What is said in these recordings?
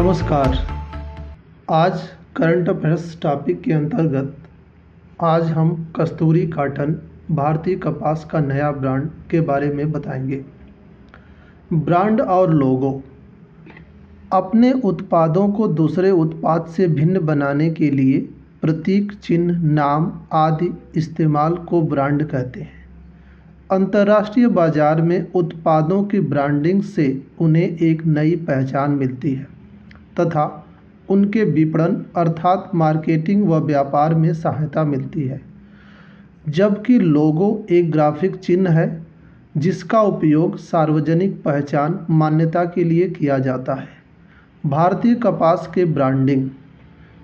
नमस्कार। आज current affairs topic के अंतर्गत आज हम कस्तूरी कॉटन भारतीय कपास का नया ब्रांड के बारे में बताएंगे। ब्रांड और लोगो। अपने उत्पादों को दूसरे उत्पाद से भिन्न बनाने के लिए प्रतीक, चिन्ह, नाम आदि इस्तेमाल को ब्रांड कहते हैं। अंतर्राष्ट्रीय बाजार में उत्पादों की ब्रांडिंग से उन्हें एक नई पहचान मिलती है तथा उनके विपणन अर्थात मार्केटिंग व व्यापार में सहायता मिलती है। जबकि लोगो एक ग्राफिक चिन्ह है जिसका उपयोग सार्वजनिक पहचान मान्यता के लिए किया जाता है। भारतीय कपास के ब्रांडिंग।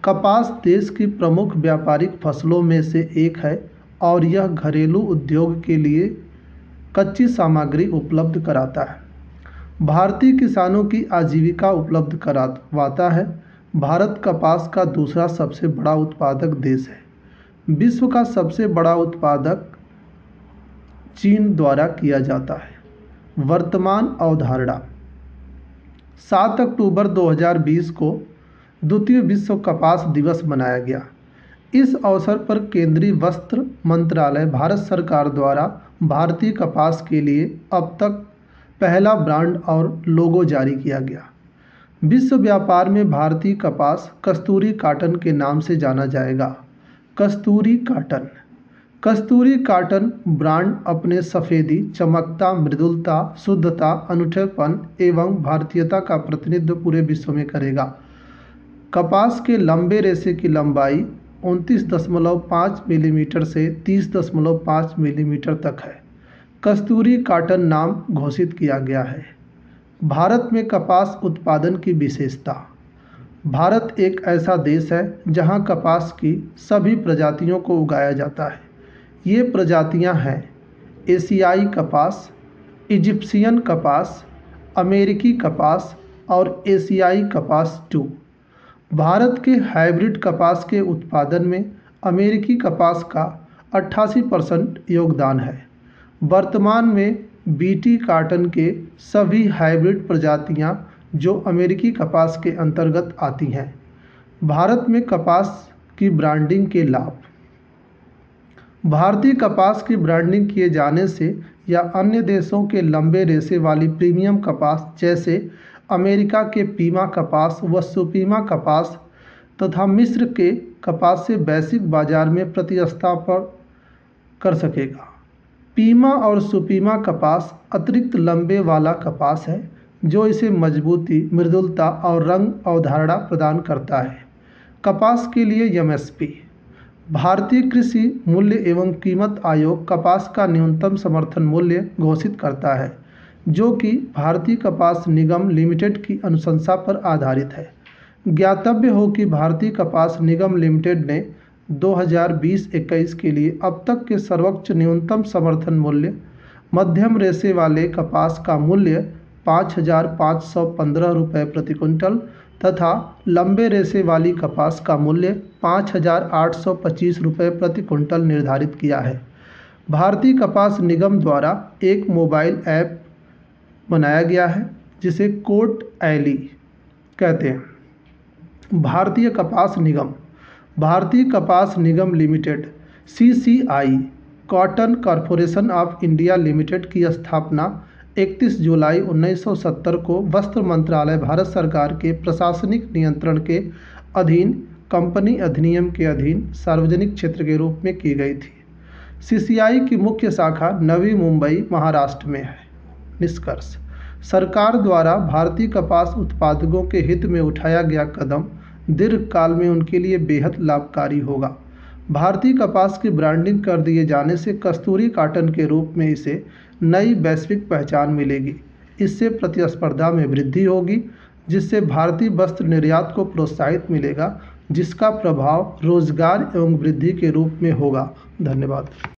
कपास देश की प्रमुख व्यापारिक फसलों में से एक है और यह घरेलू उद्योग के लिए कच्ची सामग्री उपलब्ध कराता है। भारतीय किसानों की आजीविका उपलब्ध करवाता है। भारत कपास का दूसरा सबसे बड़ा उत्पादक देश है। विश्व का सबसे बड़ा उत्पादक चीन द्वारा किया जाता है। वर्तमान अवधारणा। 7 अक्टूबर 2020 को द्वितीय विश्व कपास दिवस मनाया गया। इस अवसर पर केंद्रीय वस्त्र मंत्रालय भारत सरकार द्वारा भारतीय कपास के लिए अब तक पहला ब्रांड और लोगो जारी किया गया। विश्व व्यापार में भारतीय कपास कस्तूरी कॉटन के नाम से जाना जाएगा। कस्तूरी कॉटन। कस्तूरी कॉटन ब्रांड अपने सफ़ेदी, चमकता, मृदुलता, शुद्धता, अनूठेपन एवं भारतीयता का प्रतिनिधित्व पूरे विश्व में करेगा। कपास के लंबे रेशे की लंबाई 29.5 मिलीमीटर से 30.5 मिलीमीटर तक है। कस्तूरी कॉटन नाम घोषित किया गया है। भारत में कपास उत्पादन की विशेषता। भारत एक ऐसा देश है जहां कपास की सभी प्रजातियों को उगाया जाता है। ये प्रजातियां हैं एशियाई कपास, इजिप्शियन कपास, अमेरिकी कपास और एशियाई कपास 2। भारत के हाइब्रिड कपास के उत्पादन में अमेरिकी कपास का 88% योगदान है। वर्तमान में बीटी कॉटन के सभी हाइब्रिड प्रजातियां जो अमेरिकी कपास के अंतर्गत आती हैं। भारत में कपास की ब्रांडिंग के लाभ। भारतीय कपास की ब्रांडिंग किए जाने से या अन्य देशों के लंबे रेशे वाली प्रीमियम कपास जैसे अमेरिका के पीमा कपास व सुपीमा कपास तथा मिस्र के कपास से वैश्विक बाजार में प्रतिस्पर्धा कर सकेगा। पीमा और सुपीमा कपास अतिरिक्त लंबे वाला कपास है जो इसे मजबूती, मृदुलता और रंग अवधारणा प्रदान करता है। कपास के लिए एमएसपी। भारतीय कृषि मूल्य एवं कीमत आयोग कपास का न्यूनतम समर्थन मूल्य घोषित करता है जो कि भारतीय कपास निगम लिमिटेड की अनुशंसा पर आधारित है। ज्ञातव्य हो कि भारतीय कपास निगम लिमिटेड ने 2020-21 के लिए अब तक के सर्वोच्च न्यूनतम समर्थन मूल्य मध्यम रेशे वाले कपास का मूल्य 5,515 रुपये प्रति क्विंटल तथा लंबे रेशे वाली कपास का मूल्य 5,825 रुपये प्रति क्विंटल निर्धारित किया है। भारतीय कपास निगम द्वारा एक मोबाइल ऐप बनाया गया है जिसे कोट एली कहते हैं। भारतीय कपास निगम। भारतीय कपास निगम limited CCI cotton corporation of India limited की स्थापना 31 जुलाई 1970 को वस्त्र मंत्रालय भारत सरकार के प्रशासनिक नियंत्रण के अधीन कंपनी अधिनियम के अधीन सार्वजनिक क्षेत्र के रूप में की गई थी। CCI की मुख्य शाखा नवी मुंबई, महाराष्ट्र में है। निष्कर्ष। सरकार द्वारा भारतीय कपास उत्पादकों के हित में उठाया गया कदम दीर्घकाल में उनके लिए बेहद लाभकारी होगा। भारतीय कपास की ब्रांडिंग कर दिए जाने से कस्तूरी कॉटन के रूप में इसे नई वैश्विक पहचान मिलेगी। इससे प्रतिस्पर्धा में वृद्धि होगी जिससे भारतीय वस्त्र निर्यात को प्रोत्साहित मिलेगा जिसका प्रभाव रोजगार एवं वृद्धि के रूप में होगा। धन्यवाद।